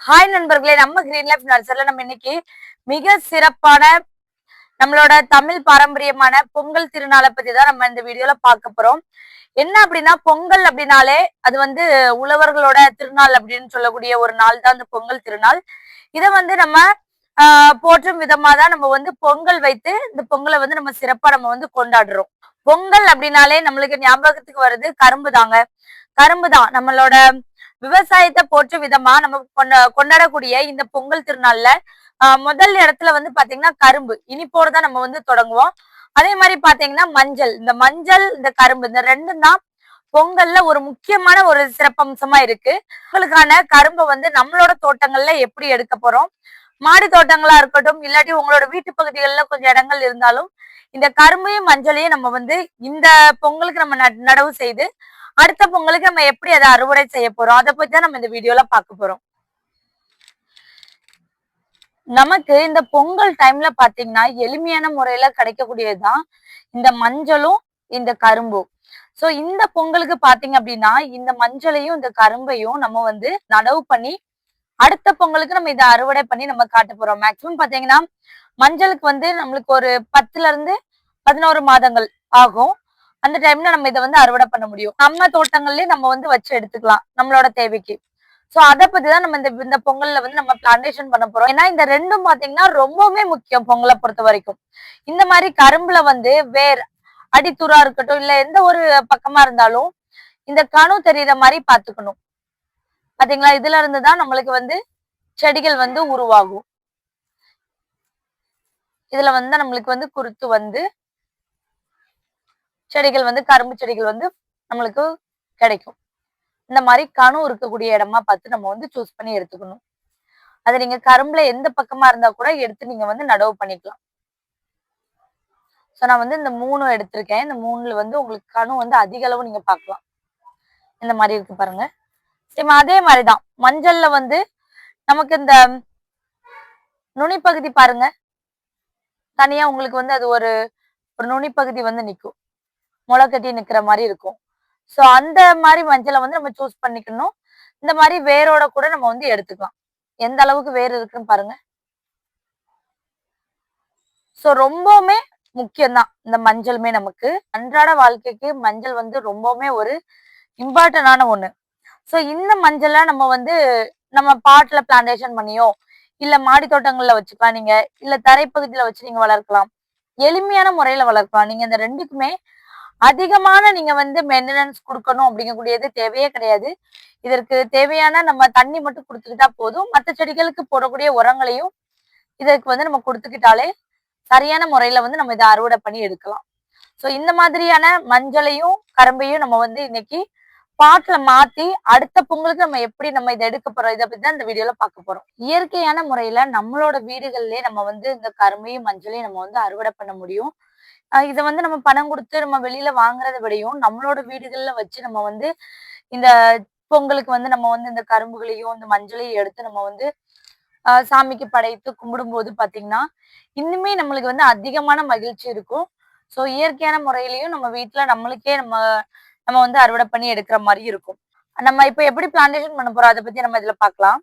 Hi நண்பர்களே, நம்ம green life நர்சரில நம்ம இன்னைக்கு மிக சிறப்பான நம்மளோட தமிழ் பாரம்பரியமான பொங்கல் திருநாளை பத்தி தான் நம்ம இந்த வீடியோல பார்க்க போறோம். என்ன அப்படின்னா, பொங்கல் அப்படின்னாலே அது வந்து உழவர்களோட திருநாள் அப்படின்னு சொல்லக்கூடிய ஒரு நாள் தான் இந்த பொங்கல் திருநாள். இதை வந்து நம்ம போற்றும் விதமா தான் நம்ம வந்து பொங்கல் வைத்து இந்த பொங்கலை வந்து நம்ம சிறப்பா நம்ம வந்து கொண்டாடுறோம். பொங்கல் அப்படின்னாலே நம்மளுக்கு ஞாபகத்துக்கு வருது கரும்பு தாங்க. கரும்பு தான் நம்மளோட விவசாயத்தை போற்றும் விதமா நம்ம கொண்டாடக்கூடிய இந்த பொங்கல் திருநாள்ல முதல் இடத்துல வந்து பாத்தீங்கன்னா கரும்பு இனிப்போடு தான் நம்ம வந்து தொடங்குவோம். அதே மாதிரி பாத்தீங்கன்னா மஞ்சள், இந்த மஞ்சள் இந்த கரும்பு இந்த ரெண்டும் தான் பொங்கல்ல ஒரு முக்கியமான ஒரு சிறப்பம்சமா இருக்கு. உங்களுக்கான கரும்பை வந்து நம்மளோட தோட்டங்கள்ல எப்படி எடுக்க போறோம், மாடி தோட்டங்களா இருக்கட்டும், இல்லாட்டி உங்களோட வீட்டு பகுதிகளில் கொஞ்சம் இடங்கள் இருந்தாலும் இந்த கரும்பையும் மஞ்சளையும் நம்ம வந்து இந்த பொங்கலுக்கு நம்ம நடவு செய்து அடுத்த பொங்கலுக்கு நம்ம எப்படி அதை அறுவடை செய்ய போறோம், அதை பத்தி தான் நம்ம இந்த வீடியோல பார்க்க போறோம். நமக்கு இந்த பொங்கல் டைம்ல பாத்தீங்கன்னா எளிமையான முறையில கிடைக்கக்கூடியதுதான் இந்த மஞ்சளும் இந்த கரும்பும். சோ இந்த பொங்கலுக்கு பாத்தீங்க அப்படின்னா இந்த மஞ்சளையும் இந்த கரும்பையும் நம்ம வந்து நடவு பண்ணி அடுத்த பொங்கலுக்கு நம்ம இதை அறுவடை பண்ணி நம்ம காட்ட போறோம். மேக்சிமம் பாத்தீங்கன்னா மஞ்சளுக்கு வந்து நம்மளுக்கு ஒரு 10ல இருந்து 11 மாதங்கள் ஆகும். அந்த டைம்ல நம்ம இதை வந்து அறுவடை பண்ண முடியும். நம்ம தோட்டங்கள்லயே நம்ம வந்து வச்சு எடுத்துக்கலாம் நம்மளோட தேவைக்கு. சோ அதை பத்திதான் நம்ம இந்த பொங்கல்ல வந்து நம்ம பிளான்டேஷன் பண்ண போறோம். ஏன்னா இந்த ரெண்டும் பாத்தீங்கன்னா ரொம்பவுமே முக்கியம் பொங்கலை பொறுத்த வரைக்கும். இந்த மாதிரி கரும்புல வந்து வேர் அடித்தூரா இருக்கட்டும், இல்ல எந்த ஒரு பக்கமா இருந்தாலும் இந்த கணு தெரியுற மாதிரி பாத்துக்கணும். பாத்தீங்களா, இதுல இருந்துதான் நம்மளுக்கு வந்து செடிகள் வந்து உருவாகும். இதுல வந்து நம்மளுக்கு வந்து குருத்து வந்து செடிகள் வந்து கரும்பு செடிகள் வந்து நம்மளுக்கு கிடைக்கும். இந்த மாதிரி கணு இருக்கக்கூடிய இடமா பார்த்து நம்ம வந்து சூஸ் பண்ணி எடுத்துக்கணும். அது நீங்க கரும்புல எந்த பக்கமா இருந்தா கூட எடுத்து நீங்க வந்து நடவு பண்ணிக்கலாம். சோ நான் வந்து இந்த 3 எடுத்திருக்கேன். இந்த 3ல வந்து உங்களுக்கு கணு வந்து அதிக அளவு நீங்க பார்க்கலாம். இந்த மாதிரி இருக்கு பாருங்க. சரி, அதே மாதிரிதான் மஞ்சள்ல வந்து நமக்கு இந்த நுனிப்பகுதி பாருங்க, தனியா உங்களுக்கு வந்து அது ஒரு நுனிப்பகுதி வந்து நிற்கும், முளை கட்டி நிக்கிற மாதிரி இருக்கும். சோ அந்த மாதிரி மஞ்சளை வந்து நம்ம சூஸ் பண்ணிக்கணும். இந்த மாதிரி வேரோட கூட நம்ம வந்து எடுத்துக்கலாம். எந்த அளவுக்கு வேர் இருக்குன்னு பாருங்க. சோ ரொம்பவுமே முக்கியம்தான் இந்த மஞ்சளுமே. நமக்கு அன்றாட வாழ்க்கைக்கு மஞ்சள் வந்து ரொம்பவுமே ஒரு இம்பார்ட்டன்டான ஒண்ணு. சோ இந்த மஞ்சளை நம்ம வந்து நம்ம பாட்ல பிளான்டேஷன் பண்ணியோ, இல்ல மாடி தோட்டங்கள்ல வச்சுக்கலாம், நீங்க இல்ல தரைப்பகுதியில வச்சு நீங்க வளர்க்கலாம். எளிமையான முறையில வளர்க்கலாம். நீங்க இந்த ரெண்டுக்குமே அதிகமான நீங்க வந்து மெயின்டெனன்ஸ் கொடுக்கணும் அப்படிங்கக்கூடியது தேவையே கிடையாது. இதற்கு தேவையான நம்ம தண்ணி மட்டும் கொடுத்துக்கிட்டா போதும். மற்ற செடிகளுக்கு போடக்கூடிய உரங்களையும் இதற்கு வந்து நம்ம கொடுத்துக்கிட்டாலே சரியான முறையில வந்து நம்ம இதை அறுவடை பண்ணி எடுக்கலாம். சோ இந்த மாதிரியான மஞ்சளையும் கரும்பையும் நம்ம வந்து இன்னைக்கு பாட்டுல மாத்தி அடுத்த பொங்கலுக்கு நம்ம எப்படி நம்ம இதை எடுக்க போறோம், இதை பத்தி தான் இந்த வீடியோல பார்க்க போறோம். இயற்கையான முறையில நம்மளோட வீடுகள்லயே நம்ம வந்து இந்த கரும்பையும் மஞ்சளையும் நம்ம வந்து அறுவடை பண்ண முடியும். இதை வந்து நம்ம பணம் கொடுத்து நம்ம வெளியில வாங்குறத விடையும் நம்மளோட வீடுகள்ல வச்சு நம்ம வந்து இந்த பொங்கலுக்கு வந்து நம்ம வந்து இந்த கரும்புகளையும் இந்த மஞ்சளையும் எடுத்து நம்ம வந்து சாமிக்கு படைத்து கும்பிடும் போது பாத்தீங்கன்னா இன்னுமே நம்மளுக்கு வந்து அதிகமான மகிழ்ச்சி இருக்கும். சோ இயற்கையான முறையிலையும் நம்ம வீட்டுல நம்மளுக்கே நம்ம நம்ம வந்து அறுவடை பண்ணி எடுக்கிற மாதிரி இருக்கும். நம்ம இப்ப எப்படி பிளான்டேஷன் பண்ண போறோம் அதை பத்தி நம்ம இதுல பாக்கலாம்.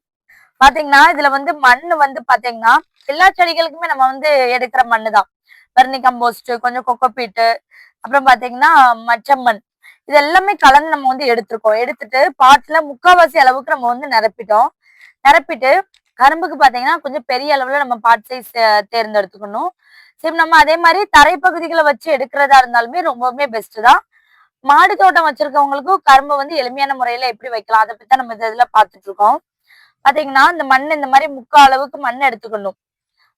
பாத்தீங்கன்னா இதுல வந்து மண்ணு வந்து பாத்தீங்கன்னா எல்லா செடிகளுக்குமே நம்ம வந்து எடுக்கிற மண்ணு தான். வெர்னி கம்போஸ்ட், கொஞ்சம் கொக்கோபீட்டு, அப்புறம் பாத்தீங்கன்னா மச்சம்மண், இது எல்லாமே கலந்து நம்ம வந்து எடுத்திருக்கோம். எடுத்துட்டு பாட்டுல 3/4 அளவுக்கு நம்ம வந்து நிரப்பிட்டோம். நிரப்பிட்டு கரும்புக்கு பாத்தீங்கன்னா கொஞ்சம் பெரிய அளவுல நம்ம பாட் சைஸ் தேர்ந்தெடுத்துக்கணும். சரி, நம்ம அதே மாதிரி தரைப்பகுதிகளை வச்சு எடுக்கிறதா இருந்தாலுமே ரொம்பவுமே பெஸ்ட் தான். மாடி தோட்டம் வச்சிருக்கவங்களுக்கும் கரும்பு வந்து எளிமையான முறையில எப்படி வைக்கலாம் அதை பத்தி நம்ம இதுல பாத்துட்டு இருக்கோம். பாத்தீங்கன்னா இந்த மண் இந்த மாதிரி 3/4 அளவுக்கு மண் எடுத்துக்கணும்.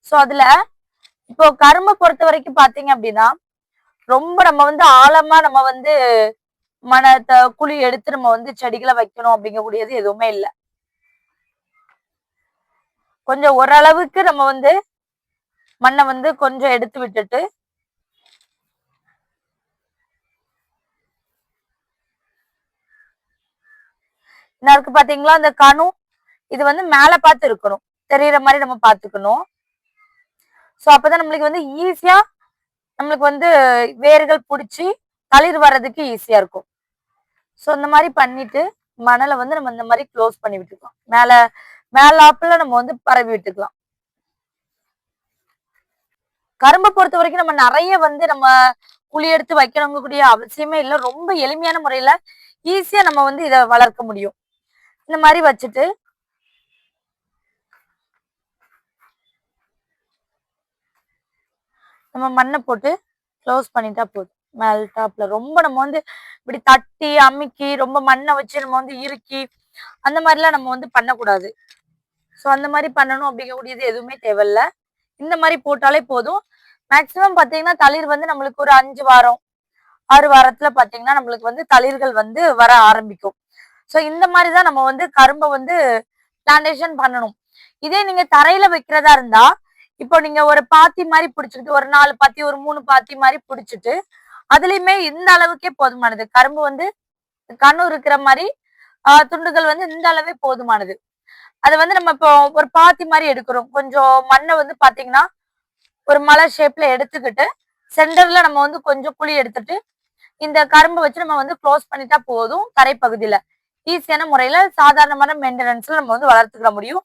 சோ அதுல இப்போ கரும்பை பொறுத்த வரைக்கும் பாத்தீங்க அப்படின்னா ரொம்ப நம்ம வந்து ஆழமா நம்ம வந்து குழி எடுத்து நம்ம வந்து செடிகளை வைக்கணும் அப்படிங்கக்கூடியது எதுவுமே இல்லை. கொஞ்சம் ஓரளவுக்கு நம்ம வந்து மண்ணை வந்து கொஞ்சம் எடுத்து விட்டுட்டு இருக்கு பாத்தீங்களா அந்த கணு, இது வந்து மேல பார்த்து இருக்கணும், தெரியற மாதிரி நம்ம பாத்துக்கணும். சோ அப்பதான் நம்மளுக்கு வந்து ஈஸியா நம்மளுக்கு வந்து வேர்கள் பிடிச்சி தளிர் வர்றதுக்கு ஈஸியா இருக்கும். சோ இந்த மாதிரி பண்ணிட்டு மணலை வந்து நம்ம இந்த மாதிரி க்ளோஸ் பண்ணி விட்டுருக்கோம். மேல மேலாப்புல நம்ம வந்து பரவி விட்டுக்கலாம். கரும்பை பொறுத்த வரைக்கும் நம்ம நிறைய வந்து நம்ம குழி எடுத்து வைக்கணுங்க கூடிய அவசியமே இல்லை. ரொம்ப எளிமையான முறையில ஈஸியா நம்ம வந்து இதை வளர்க்க முடியும். இந்த மாதிரி வச்சுட்டு நம்ம மண்ணை போட்டு க்ளோஸ் பண்ணிட்டா போதும். மேல் டாப்ல ரொம்ப நம்ம வந்து இப்படி தட்டி அமுக்கி ரொம்ப மண்ணை வச்சு நம்ம வந்து இறுக்கி அந்த மாதிரிலாம் நம்ம வந்து பண்ணக்கூடாது. ஸோ அந்த மாதிரி பண்ணணும் அப்படிங்கக்கூடியது எதுவுமே தேவையில்லை. இந்த மாதிரி போட்டாலே போதும். மேக்சிமம் பாத்தீங்கன்னா தளிர் வந்து நம்மளுக்கு ஒரு 5 வாரம் 6 வாரத்துல பாத்தீங்கன்னா நம்மளுக்கு வந்து தளிர்கள் வந்து வர ஆரம்பிக்கும். ஸோ இந்த மாதிரிதான் நம்ம வந்து கரும்பை வந்து பிளான்டேஷன் பண்ணணும். இதே நீங்க தரையில வைக்கிறதா இருந்தா, இப்போ நீங்க ஒரு பாத்தி மாதிரி பிடிச்சிட்டு ஒரு 4 பாத்தி ஒரு 3 பாத்தி மாதிரி பிடிச்சிட்டு அதுலயுமே இந்த அளவுக்கே போதுமானது. கரும்பு வந்து கணு இருக்கிற மாதிரி துண்டுகள் வந்து இந்த அளவே போதுமானது. அது வந்து நம்ம இப்போ ஒரு பாத்தி மாதிரி எடுக்கிறோம். கொஞ்சம் மண்ணை வந்து பாத்தீங்கன்னா ஒரு மலை ஷேப்ல எடுத்துக்கிட்டு சென்டர்ல நம்ம வந்து கொஞ்சம் குழி எடுத்துட்டு இந்த கரும்பு வச்சு நம்ம வந்து க்ளோஸ் பண்ணிட்டா போதும். தரைப்பகுதியில ஈஸியான முறையில சாதாரணமான மெயின்டெனன்ஸ்ல நம்ம வந்து வளர்த்துக்க முடியும்.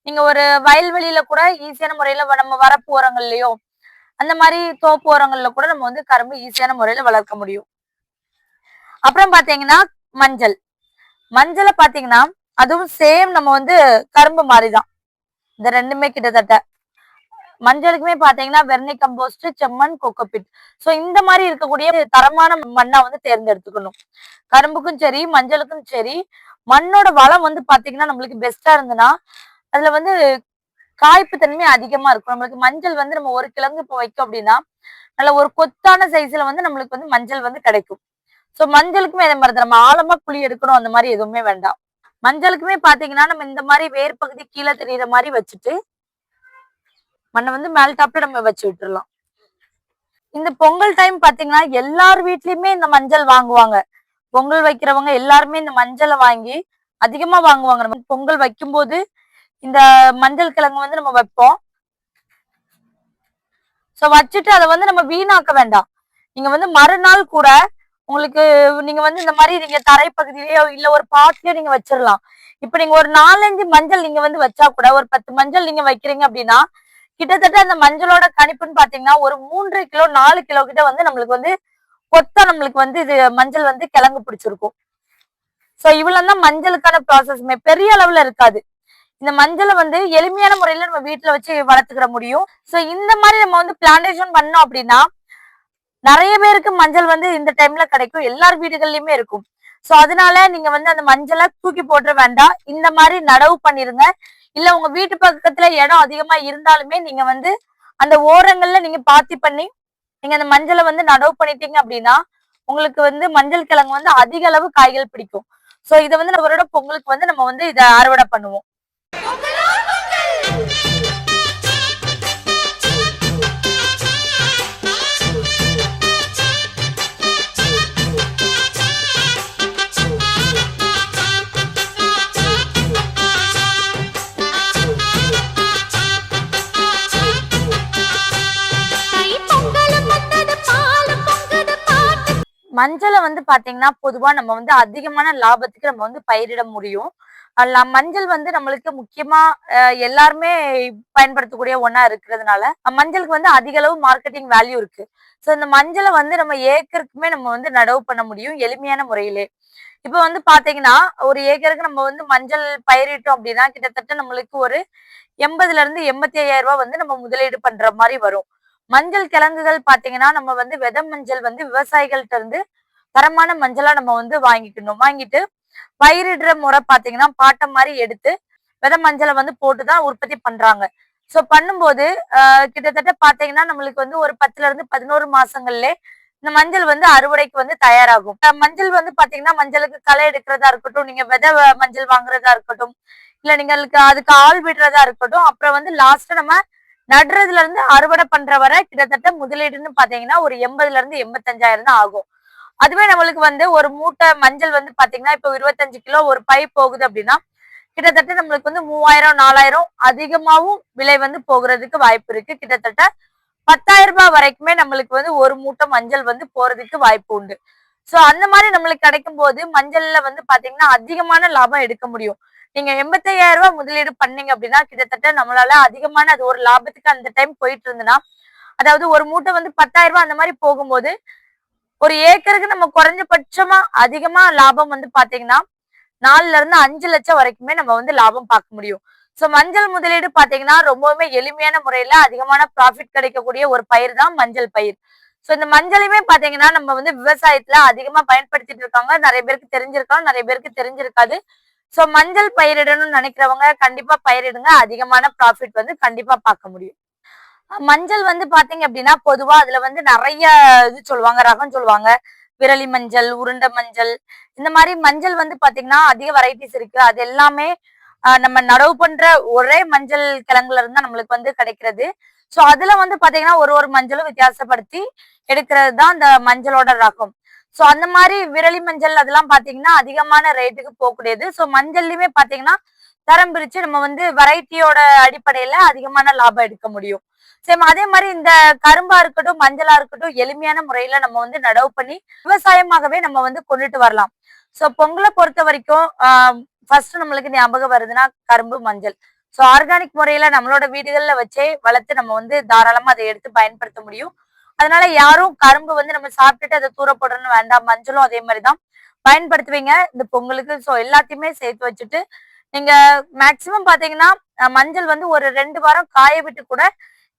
நீங்க ஒரு வயல்வெளியில கூட ஈஸியான முறையில நம்ம வரப்பு ஓரங்கள்லயோ அந்த மாதிரி தோப்பு ஓரங்கள்ல கூட நம்ம வந்து கரும்பு ஈஸியான முறையில வளர்க்க முடியும். அப்புறம் பாத்தீங்கன்னா மஞ்சள். மஞ்சளை பாத்தீங்கன்னா அதுவும் சேம் நம்ம வந்து கரும்பு மாதிரிதான். இந்த ரெண்டுமே கிட்டத்தட்ட மஞ்சளுக்குமே பாத்தீங்கன்னா வெர்னி கம்போஸ்ட், செம்மண், கோகோபிட். சோ இந்த மாதிரி இருக்கக்கூடிய தரமான மண்ணா வந்து தேர்ந்தெடுத்துக்கணும். கரும்புக்கும் சரி மஞ்சளுக்கும் சரி மண்ணோட வளம் வந்து பாத்தீங்கன்னா நம்மளுக்கு பெஸ்டா இருந்ததுன்னா அதுல வந்து காய்ப்பு தன்மை அதிகமா இருக்கும். நம்மளுக்கு மஞ்சள் வந்து நம்ம ஒரு கிழங்கு இப்போ வைக்கும் அப்படின்னா நல்ல ஒரு கொத்தான சைஸ்ல வந்து நம்மளுக்கு வந்து மஞ்சள் வந்து கிடைக்கும். சோ மஞ்சளுக்குமே அதே மாதிரி நம்ம ஆழமா குழி எடுக்கணும் அந்த மாதிரி எதுவுமே வேண்டாம். மஞ்சளுக்குமே பாத்தீங்கன்னா நம்ம இந்த மாதிரி வேர் பகுதி கீழே தெரியுற மாதிரி வச்சுட்டு மண்ணை வந்து மேல் டாப்ல நம்ம வச்சு விட்டுறலாம். இந்த பொங்கல் டைம் பாத்தீங்கன்னா எல்லார் வீட்லயுமே இந்த மஞ்சள் வாங்குவாங்க. பொங்கல் வைக்கிறவங்க எல்லாருமே இந்த மஞ்சளை வாங்கி அதிகமா வாங்குவாங்க. நம்ம பொங்கல் வைக்கும் போது இந்த மஞ்சள் கிழங்கு வந்து நம்ம வைப்போம். சோ வச்சுட்டு அதை வந்து நம்ம வீணாக்க வேண்டாம். நீங்க வந்து மறுநாள் கூட உங்களுக்கு நீங்க வந்து இந்த மாதிரி நீங்க தரைப்பகுதியிலயோ இல்ல ஒரு பாட்டிலயோ நீங்க வச்சிடலாம். இப்ப நீங்க ஒரு 4-5 மஞ்சள் நீங்க வந்து வச்சா கூட ஒரு 10 மஞ்சள் நீங்க வைக்கிறீங்க அப்படின்னா கிட்டத்தட்ட அந்த மஞ்சளோட கணிப்புன்னு பாத்தீங்கன்னா ஒரு 3 கிலோ 4 கிலோ கிட்ட வந்து நம்மளுக்கு வந்து கொத்தா நம்மளுக்கு வந்து இது மஞ்சள் வந்து கிழங்கு பிடிச்சிருக்கும். சோ இவ்வளவுதான் மஞ்சளுக்கான ப்ராசஸ்மே. பெரிய அளவுல இருக்காது. இந்த மஞ்சளை வந்து எளிமையான முறையில நம்ம வீட்டுல வச்சு வளர்த்துக்கிற முடியும். சோ இந்த மாதிரி நம்ம வந்து பிளான்டேஷன் பண்ணோம் அப்படின்னா நிறைய பேருக்கு மஞ்சள் வந்து இந்த டைம்ல கிடைக்கும். எல்லார் வீடுகள்லயுமே இருக்கும். சோ அதனால நீங்க வந்து அந்த மஞ்சளை தூக்கி போட்டுற வேண்டாம். இந்த மாதிரி நடவு பண்ணிருங்க. இல்ல உங்க வீட்டு பக்கத்துல இடம் அதிகமா இருந்தாலுமே நீங்க வந்து அந்த ஓரங்கள்ல நீங்க பாத்தி பண்ணி நீங்க அந்த மஞ்சளை வந்து நடவு பண்ணிட்டீங்க அப்படின்னா உங்களுக்கு வந்து மஞ்சள் கிழங்கு வந்து அதிக அளவு காய்கள் பிடிக்கும். சோ இதை வந்து நம்மளோட பொங்கலுக்கு வந்து நம்ம வந்து இதை அறுவடை பண்ணுவோம். மஞ்சளை வந்து பாத்தீங்கன்னா பொதுவா நம்ம வந்து அதிகமான லாபத்துக்கு நம்ம வந்து பயிரிட முடியும். மஞ்சள் வந்து நம்மளுக்கு முக்கியமா எல்லாருமே பயன்படுத்தக்கூடிய ஒண்ணா இருக்கிறதுனால மஞ்சளுக்கு வந்து அதிக அளவு மார்க்கெட்டிங் வேல்யூ இருக்கு. சோ இந்த மஞ்சளை வந்து நம்ம ஏக்கருக்குமே நம்ம வந்து நடவு பண்ண முடியும் எளிமையான முறையிலே. இப்ப வந்து பாத்தீங்கன்னா ஒரு ஏக்கருக்கு நம்ம வந்து மஞ்சள் பயிரிட்டோம் அப்படின்னா கிட்டத்தட்ட நம்மளுக்கு ஒரு 80,000-85,000 ரூபாய் வந்து நம்ம முதலீடு பண்ற மாதிரி வரும். மஞ்சள் கிழங்குகள் பாத்தீங்கன்னா நம்ம வந்து விதை மஞ்சள் வந்து விவசாயிகள்ட்ட இருந்து தரமான மஞ்சளா நம்ம வந்து வாங்கிட்டு பயிரிடுற முறை பாத்தீங்கன்னா பாட்டம் மாதிரி எடுத்து விதை மஞ்சளை வந்து போட்டுதான் உற்பத்தி பண்றாங்க. சோ பண்ணும்போது கிட்டத்தட்ட பாத்தீங்கன்னா நம்மளுக்கு வந்து ஒரு 10-11 மாசங்கள்ல இந்த மஞ்சள் வந்து அறுவடைக்கு வந்து தயாராகும். மஞ்சள் வந்து பாத்தீங்கன்னா மஞ்சளுக்கு களை எடுக்கிறதா இருக்கட்டும், நீங்க விதை மஞ்சள் வாங்குறதா இருக்கட்டும், இல்ல நீங்களுக்கு அதுக்கு ஆள் விடுறதா இருக்கட்டும், அப்புறம் வந்து லாஸ்டா நம்ம நடுறதுல இருந்து அறுவடை பண்ற வரை கிட்டத்தட்ட முதலீடுன்னு பாத்தீங்கன்னா ஒரு 80,000-85,000 தான் ஆகும். அதுவே நம்மளுக்கு வந்து ஒரு மூட்டை மஞ்சள் வந்து பாத்தீங்கன்னா இப்போ 25 கிலோ ஒரு பை போகுது அப்படின்னா கிட்டத்தட்ட நம்மளுக்கு வந்து 3,000-4,000 அதிகமாவும் விலை வந்து போகிறதுக்கு வாய்ப்பு இருக்கு. கிட்டத்தட்ட 10,000 ரூபாய் வரைக்குமே நம்மளுக்கு வந்து ஒரு மூட்டை மஞ்சள் வந்து போறதுக்கு வாய்ப்பு உண்டு. சோ அந்த மாதிரி நம்மளுக்கு கிடைக்கும் போது மஞ்சள்ல வந்து பாத்தீங்கன்னா அதிகமான லாபம் எடுக்க முடியும். நீங்க 85,000 ரூபாய் முதலீடு பண்ணீங்க அப்படின்னா கிட்டத்தட்ட நம்மளால அதிகமான அது ஒரு லாபத்துக்கு அந்த டைம் போயிட்டு இருந்துன்னா, அதாவது ஒரு மூட்டை வந்து 10,000 ரூபாய் அந்த மாதிரி போகும்போது ஒரு ஏக்கருக்கு நம்ம குறைஞ்சபட்சமா அதிகமா லாபம் வந்து பாத்தீங்கன்னா 4ல இருந்து 5 லட்சம் வரைக்குமே நம்ம வந்து லாபம் பார்க்க முடியும். சோ மஞ்சள் முதலீடு பாத்தீங்கன்னா ரொம்பவுமே எளிமையான முறையில அதிகமான ப்ராஃபிட் கிடைக்கக்கூடிய ஒரு பயிர் தான் மஞ்சள் பயிர். சோ இந்த மஞ்சளையுமே பாத்தீங்கன்னா நம்ம வந்து விவசாயத்துல அதிகமா பயன்படுத்திட்டு இருக்காங்க. நிறைய பேருக்கு தெரிஞ்சிருக்கலாம், நிறைய பேருக்கு தெரிஞ்சிருக்காது. சோ மஞ்சள் பயிரிடணும்னு நினைக்கிறவங்க கண்டிப்பா பயிரிடுங்க. அதிகமான ப்ராஃபிட் வந்து கண்டிப்பா பார்க்க முடியும். மஞ்சள் வந்து பாத்தீங்க அப்படின்னா பொதுவா அதுல வந்து நிறைய இது சொல்லுவாங்க, ரகம் சொல்லுவாங்க. விரலி மஞ்சள், உருண்டை மஞ்சள், இந்த மாதிரி மஞ்சள் வந்து பாத்தீங்கன்னா அதிக வெரைட்டிஸ் இருக்கு. அது எல்லாமே நம்ம நடவு பண்ற ஒரே மஞ்சள் கிழங்குல இருந்தா நம்மளுக்கு வந்து கிடைக்கிறது. சோ அதுல வந்து பாத்தீங்கன்னா ஒரு ஒரு மஞ்சளும் வித்தியாசப்படுத்தி எடுக்கிறது தான் இந்த மஞ்சளோட ரகம். சோ அந்த மாதிரி விரலி மஞ்சள் அதெல்லாம் பாத்தீங்கன்னா அதிகமான ரேட்டுக்கு போகக்கூடியது. சோ மஞ்சள்லயுமே பாத்தீங்கன்னா தரம் பிரிச்சு நம்ம வந்து வெரைட்டியோட அடிப்படையில அதிகமான லாபம் எடுக்க முடியும். சேம் அதே மாதிரி இந்த கரும்பா இருக்கட்டும், மஞ்சளா இருக்கட்டும், எளிமையான முறையில நம்ம வந்து நடவு பண்ணி விவசாயமாகவே நம்ம வந்து கொண்டுட்டு வரலாம். சோ பொங்கலை பொறுத்த வரைக்கும் ஃபர்ஸ்ட் நம்மளுக்கு ஞாபகம் வருதுன்னா கரும்பு, மஞ்சள். சோ ஆர்கானிக் முறையில நம்மளோட வீடுகள்ல வச்சே வளர்த்து நம்ம வந்து தாராளமா அதை எடுத்து பயன்படுத்த முடியும். அதனால யாரும் கரும்பு வந்து நம்ம சாப்பிட்டுட்டு அதை தூர போடணும்னு வேண்டாம். மஞ்சளும் அதே மாதிரிதான் பயன்படுத்துவீங்க இந்த பொங்கலுக்கு. சோ எல்லாத்தையுமே சேர்த்து வச்சுட்டு நீங்க மேக்சிமம் பாத்தீங்கன்னா மஞ்சள் வந்து ஒரு 2 வாரம் காய விட்டு கூட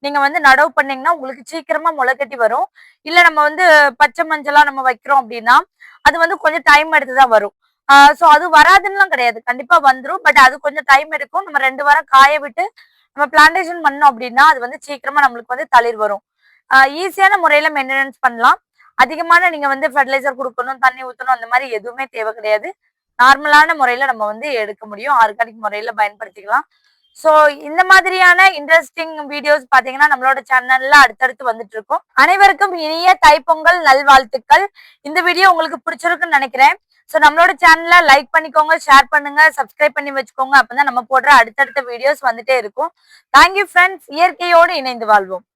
நீங்க வந்து நடவு பண்ணீங்கன்னா உங்களுக்கு சீக்கிரமா முளைக்கட்டி வரும். இல்ல நம்ம வந்து பச்சை மஞ்சளா நம்ம வைக்கிறோம் அப்படின்னா அது வந்து கொஞ்சம் டைம் எடுத்துதான் வரும். சோ அது வராதுன்னு கிடையாது, கண்டிப்பா வந்துரும். பட் அது கொஞ்சம் டைம் எடுக்கும். நம்ம 2 வாரம் காய விட்டு நம்ம பிளான்டேஷன் பண்ணோம் அப்படின்னா அது வந்து சீக்கிரமா நம்மளுக்கு வந்து தளிர் வரும். ஈஸியான முறையில மெயின்டெனன்ஸ் பண்ணலாம். அதிகமான நீங்க வந்து ஃபெர்டிலைசர் கொடுக்கணும், தண்ணி ஊற்றணும், அந்த மாதிரி எதுவுமே தேவை கிடையாது. நார்மலான முறையில நம்ம வந்து எடுக்க முடியும். ஆர்கானிக் முறையில பயன்படுத்திக்கலாம். சோ இந்த மாதிரியான இன்ட்ரெஸ்டிங் வீடியோஸ் பாத்தீங்கன்னா நம்மளோட சேனல்ல அடுத்தடுத்து வந்துட்டு இருக்கும். அனைவருக்கும் இனிய தைப்பொங்கல் நல்வாழ்த்துக்கள். இந்த வீடியோ உங்களுக்கு பிடிச்சிருக்குன்னு நினைக்கிறேன். சோ நம்மளோட சேனல்ல லைக் பண்ணிக்கோங்க, ஷேர் பண்ணுங்க, சப்ஸ்கிரைப் பண்ணி வச்சுக்கோங்க. அப்பதான் நம்ம போடுற அடுத்தடுத்த வீடியோஸ் வந்துட்டே இருக்கும். Thank you friends. இயற்கையோடு இணைந்து வாழ்வோம்.